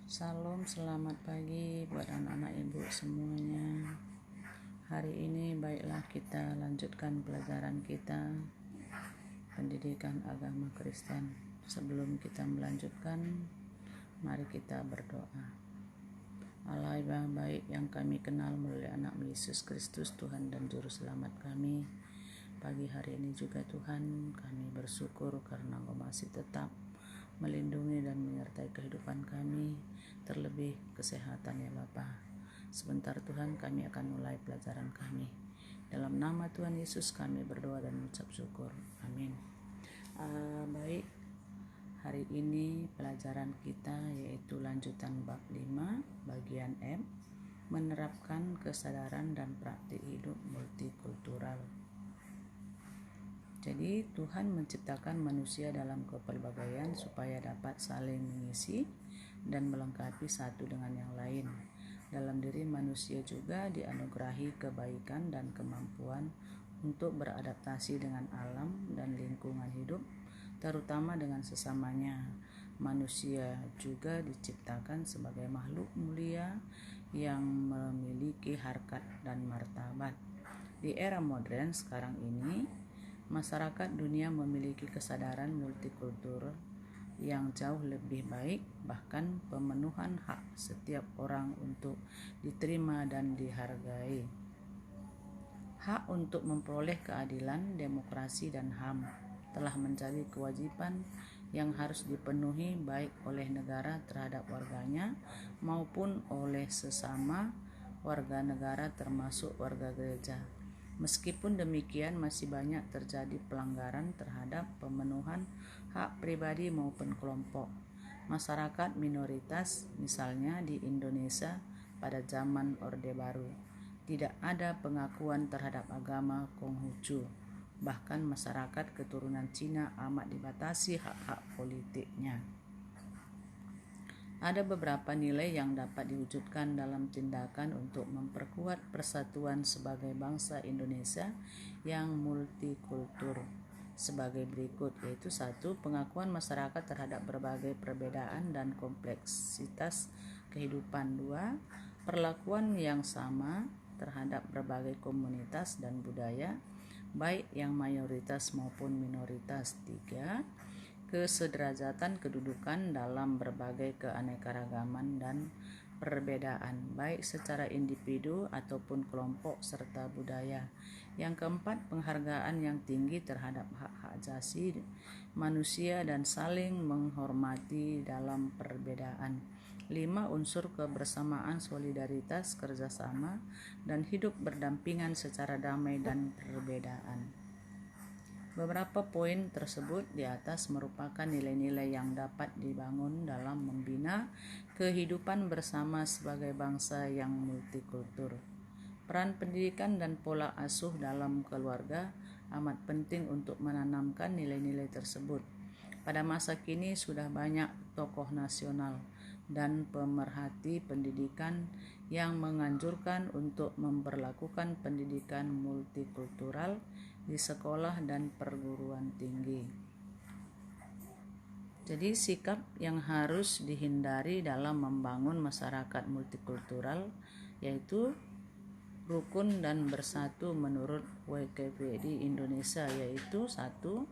Salam, selamat pagi buat anak-anak ibu semuanya. Hari ini baiklah kita lanjutkan pelajaran kita pendidikan agama Kristen. Sebelum kita melanjutkan, mari kita berdoa. Allah yang baik yang kami kenal melalui anak Yesus Kristus, Tuhan dan Juru Selamat kami. Pagi hari ini juga Tuhan, kami bersyukur karena Engkau masih tetap melindungi dan menyertai kehidupan kami, terlebih kesehatan ya Bapa. Sebentar Tuhan, kami akan mulai pelajaran kami. Dalam nama Tuhan Yesus kami berdoa dan mengucap syukur. Amin. Baik, hari ini pelajaran kita yaitu lanjutan bab 5 bagian M, menerapkan kesadaran dan praktik hidup multikultural. Jadi Tuhan menciptakan manusia dalam kepelbagaian supaya dapat saling mengisi dan melengkapi satu dengan yang lain. Dalam diri manusia juga dianugerahi kebaikan dan kemampuan untuk beradaptasi dengan alam dan lingkungan hidup, terutama dengan sesamanya. Manusia juga diciptakan sebagai makhluk mulia yang memiliki harkat dan martabat. Di era modern sekarang ini, masyarakat dunia memiliki kesadaran multikultur yang jauh lebih baik, bahkan pemenuhan hak setiap orang untuk diterima dan dihargai. Hak untuk memperoleh keadilan, demokrasi, dan HAM telah menjadi kewajiban yang harus dipenuhi baik oleh negara terhadap warganya maupun oleh sesama warga negara termasuk warga gereja. Meskipun demikian, masih banyak terjadi pelanggaran terhadap pemenuhan hak pribadi maupun kelompok masyarakat minoritas, misalnya di Indonesia pada zaman Orde Baru. Tidak ada pengakuan terhadap agama Konghucu. Bahkan masyarakat keturunan Cina amat dibatasi hak-hak politiknya. Ada beberapa nilai yang dapat diwujudkan dalam tindakan untuk memperkuat persatuan sebagai bangsa Indonesia yang multikultur sebagai berikut, yaitu 1. Pengakuan masyarakat terhadap berbagai perbedaan dan kompleksitas kehidupan. 2. Perlakuan yang sama terhadap berbagai komunitas dan budaya, baik yang mayoritas maupun minoritas. 3. Kesederajatan kedudukan dalam berbagai keanekaragaman dan perbedaan, baik secara individu ataupun kelompok serta budaya. Yang keempat, penghargaan yang tinggi terhadap hak-hak asasi manusia dan saling menghormati dalam perbedaan. 5. Unsur kebersamaan, solidaritas, kerjasama, dan hidup berdampingan secara damai dan perbedaan. Beberapa poin tersebut di atas merupakan nilai-nilai yang dapat dibangun dalam membina kehidupan bersama sebagai bangsa yang multikultur. Peran pendidikan dan pola asuh dalam keluarga amat penting untuk menanamkan nilai-nilai tersebut. Pada masa kini sudah banyak tokoh nasional dan pemerhati pendidikan yang menganjurkan untuk memperlakukan pendidikan multikultural di sekolah dan perguruan tinggi. Jadi sikap yang harus dihindari dalam membangun masyarakat multikultural yaitu rukun dan bersatu menurut Wikipedia Indonesia, yaitu 1.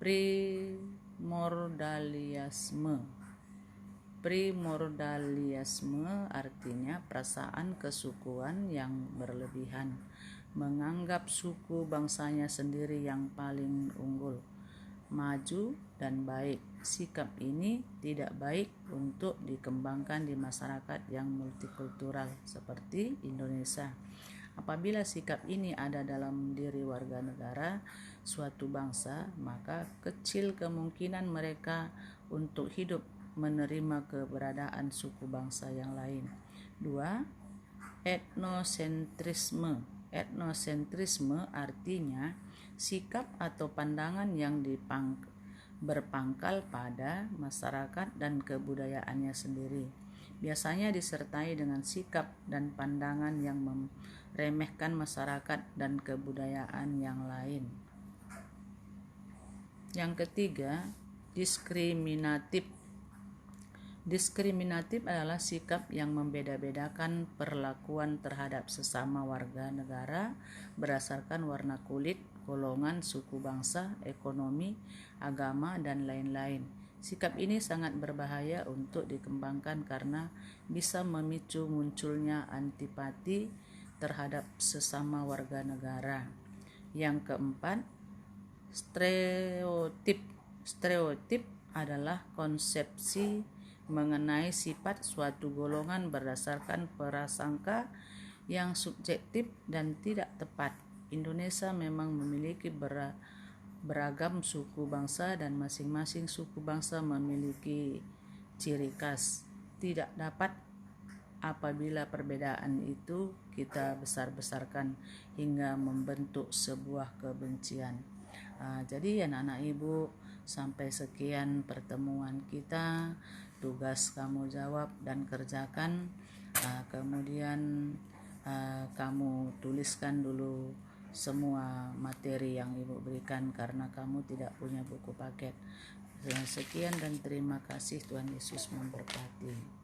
Primordialisme. Primordialisme artinya perasaan kesukuan yang berlebihan, menganggap suku bangsanya sendiri yang paling unggul, maju, dan baik. Sikap ini tidak baik untuk dikembangkan di masyarakat yang multikultural seperti Indonesia. Apabila sikap ini ada dalam diri warga negara suatu bangsa, maka kecil kemungkinan mereka untuk hidup menerima keberadaan suku bangsa yang lain. 2. Etnosentrisme. Etnosentrisme artinya sikap atau pandangan yang berpangkal pada masyarakat dan kebudayaannya sendiri. Biasanya disertai dengan sikap dan pandangan yang meremehkan masyarakat dan kebudayaan yang lain. Yang ketiga, diskriminatif. Diskriminatif adalah sikap yang membeda-bedakan perlakuan terhadap sesama warga negara berdasarkan warna kulit, golongan, suku bangsa, ekonomi, agama, dan lain-lain. Sikap ini sangat berbahaya untuk dikembangkan karena bisa memicu munculnya antipati terhadap sesama warga negara. Yang keempat, stereotip. Stereotip adalah konsepsi mengenai sifat suatu golongan berdasarkan prasangka yang subjektif dan tidak tepat. Indonesia memang memiliki beragam suku bangsa dan masing-masing suku bangsa memiliki ciri khas. Tidak dapat apabila perbedaan itu kita besar-besarkan hingga membentuk sebuah kebencian. Jadi anak-anak ibu, sampai sekian pertemuan kita. Tugas kamu jawab dan kerjakan. Kemudian kamu tuliskan dulu semua materi yang ibu berikan karena kamu tidak punya buku paket. Sekian dan terima kasih. Tuhan Yesus memberkati.